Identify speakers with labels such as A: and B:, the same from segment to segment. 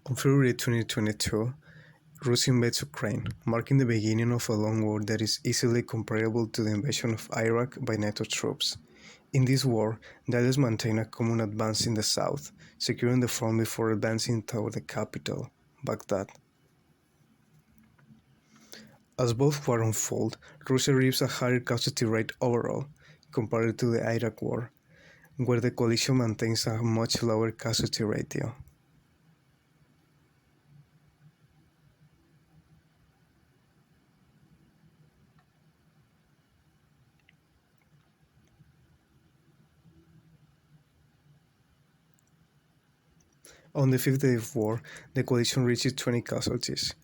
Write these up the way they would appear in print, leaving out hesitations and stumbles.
A: On February 2022, Russia invades Ukraine, marking the beginning of a long war that is easily comparable to the invasion of Iraq by NATO troops. In this war, the Allies maintain a common advance in the south, securing the front before advancing toward the capital, Baghdad. As both wars unfold, Russia reaps a higher casualty rate overall, compared to the Iraq War, where the coalition maintains a much lower casualty ratio. On the fifth day of war, the coalition reached 20 casualties,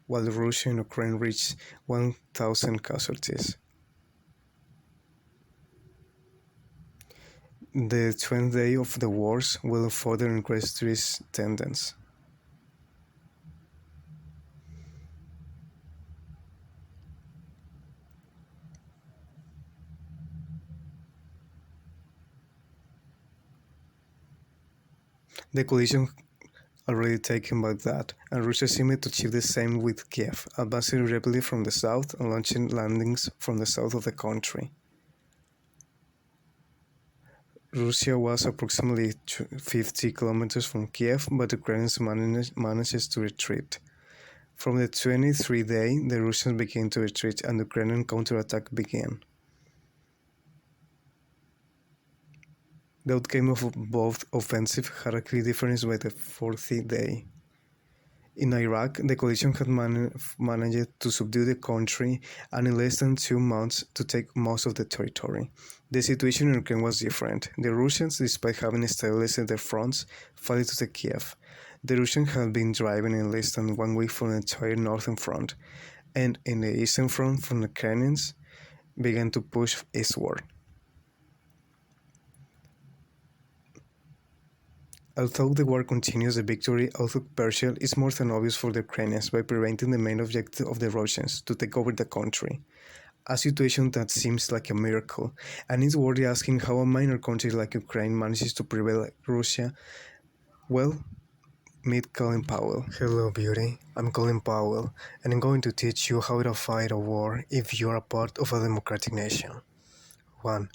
A: while Russia and Ukraine reached 1,000 casualties. The 20th day of the wars will further increase this tendency. The coalition already taken Baghdad, and Russia seemed to achieve the same with Kiev, advancing rapidly from the south and launching landings from the south of the country. Russia was approximately 50 kilometers from Kiev, but Ukrainians managed to retreat. From the 23rd day, the Russians began to retreat and the Ukrainian counterattack began. The outcome of both offensives had a clear difference by the 40th day. In Iraq, the coalition had managed to subdue the country and in less than 2 months to take most of the territory. The situation in Ukraine was different. The Russians, despite having stabilized their fronts, failed to take Kiev. The Russians had been driving in less than 1 week from the entire northern front, and in the eastern front, from the Ukrainians began to push eastward. Although the war continues, the victory, although partial, is more than obvious for the Ukrainians by preventing the main objective of the Russians to take over the country. A situation that seems like a miracle, and it's worth asking how a minor country like Ukraine manages to prevail Russia. Well, meet Colin Powell. Hello, beauty. I'm Colin Powell, and I'm going to teach you how to fight a war if you're a part of a democratic nation. 1.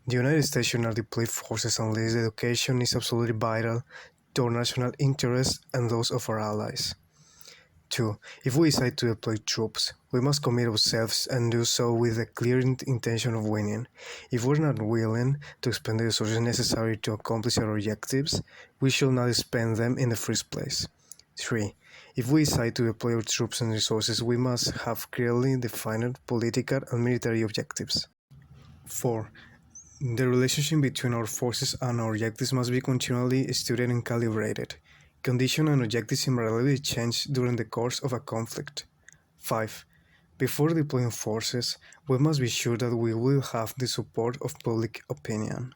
A: The United States should not deploy forces unless the education is absolutely vital to our national interests and those of our allies. 2. If we decide to deploy troops, we must commit ourselves and do so with the clear intention of winning. If we're not willing to expend the resources necessary to accomplish our objectives, we shall not spend them in the first place. 3. If we decide to deploy our troops and resources, we must have clearly defined political and military objectives. 4. The relationship between our forces and our objectives must be continually studied and calibrated. Conditions and objectives invariably change during the course of a conflict. 5. Before deploying forces, we must be sure that we will have the support of public opinion.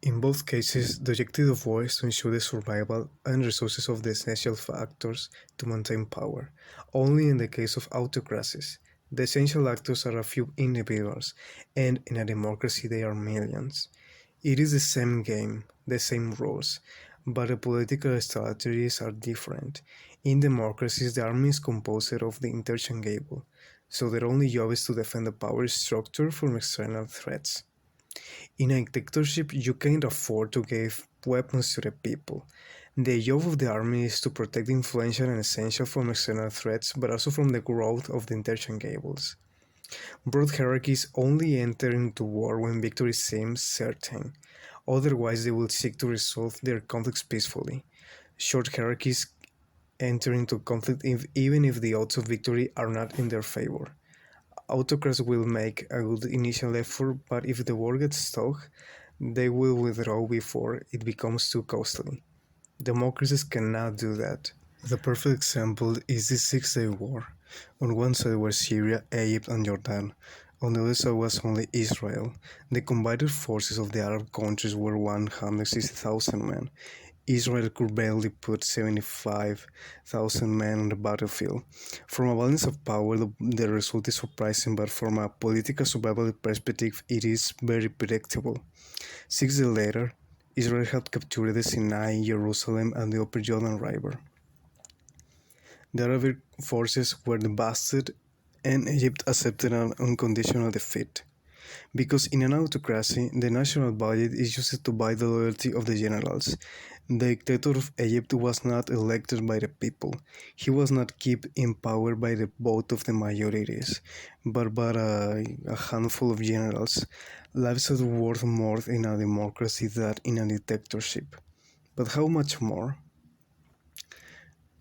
A: In both cases, the objective of war is to ensure the survival and resources of the essential factors to maintain power. Only in the case of autocracies, the essential actors are a few individuals, and in a democracy they are millions. It is the same game, the same rules, but the political strategies are different. In democracies, the army is composed of the interchangeable, so their only job is to defend the power structure from external threats. In a dictatorship, you can't afford to give weapons to the people. The job of the army is to protect the influential and essential from external threats, but also from the growth of the interchangeables. Broad hierarchies only enter into war when victory seems certain. Otherwise, they will seek to resolve their conflicts peacefully. Short hierarchies enter into conflict even if the odds of victory are not in their favor. Autocrats will make a good initial effort, but if the war gets stuck, they will withdraw before it becomes too costly. Democracies cannot do that. The perfect example is the Six-Day War. On one side were Syria, Egypt, and Jordan. On the other side was only Israel. The combined forces of the Arab countries were 160,000 men. Israel could barely put 75,000 men on the battlefield. From a balance of power, the result is surprising, but from a political survival perspective, it is very predictable. 6 days later, Israel had captured the Sinai, Jerusalem, and the Upper Jordan River. The Arab forces were devastated, and Egypt accepted an unconditional defeat. Because in an autocracy, the national budget is used to buy the loyalty of the generals. The dictator of Egypt was not elected by the people. He was not kept in power by the vote of the majorities, but by a handful of generals. Lives are worth more in a democracy than in a dictatorship. But how much more?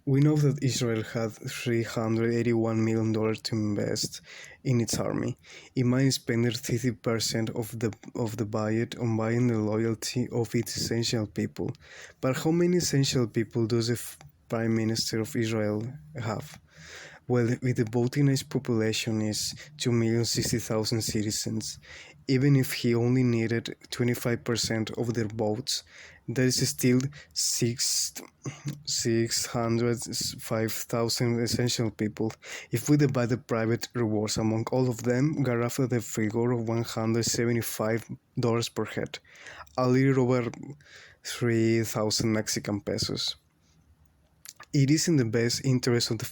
A: We know that Israel had $381 million to invest in its army. It might spend 30% of the budget on buying the loyalty of its essential people. But how many essential people does the Prime Minister of Israel have? Well, with the voting age population is 2,060,000 citizens, even if he only needed 25% of their votes, there is still 605,000 essential people. If we divide the private rewards among all of them, we arrive at the figure of $175 per head, a little over 3,000 Mexican pesos. It is in the best interest of the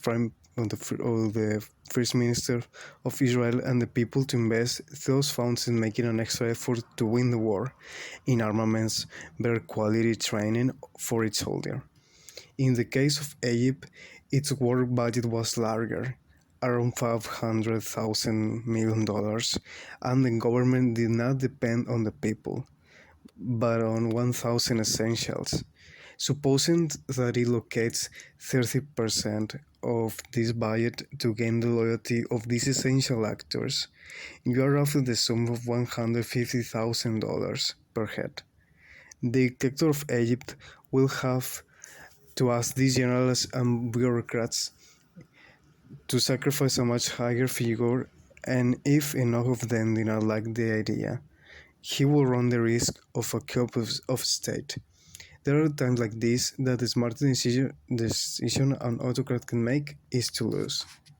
A: First Minister of Israel and the people to invest those funds in making an extra effort to win the war, in armaments, better quality training for its soldier. In the case of Egypt, its war budget was larger, around $500,000 million, and the government did not depend on the people, but on 1,000 essentials. Supposing that it locates 30% of this budget to gain the loyalty of these essential actors, you are offered the sum of $150,000 per head. The dictator of Egypt will have to ask these generals and bureaucrats to sacrifice a much higher figure, and if enough of them do not like the idea, he will run the risk of a coup of state. There are times like this that the smartest decision an autocrat can make is to lose.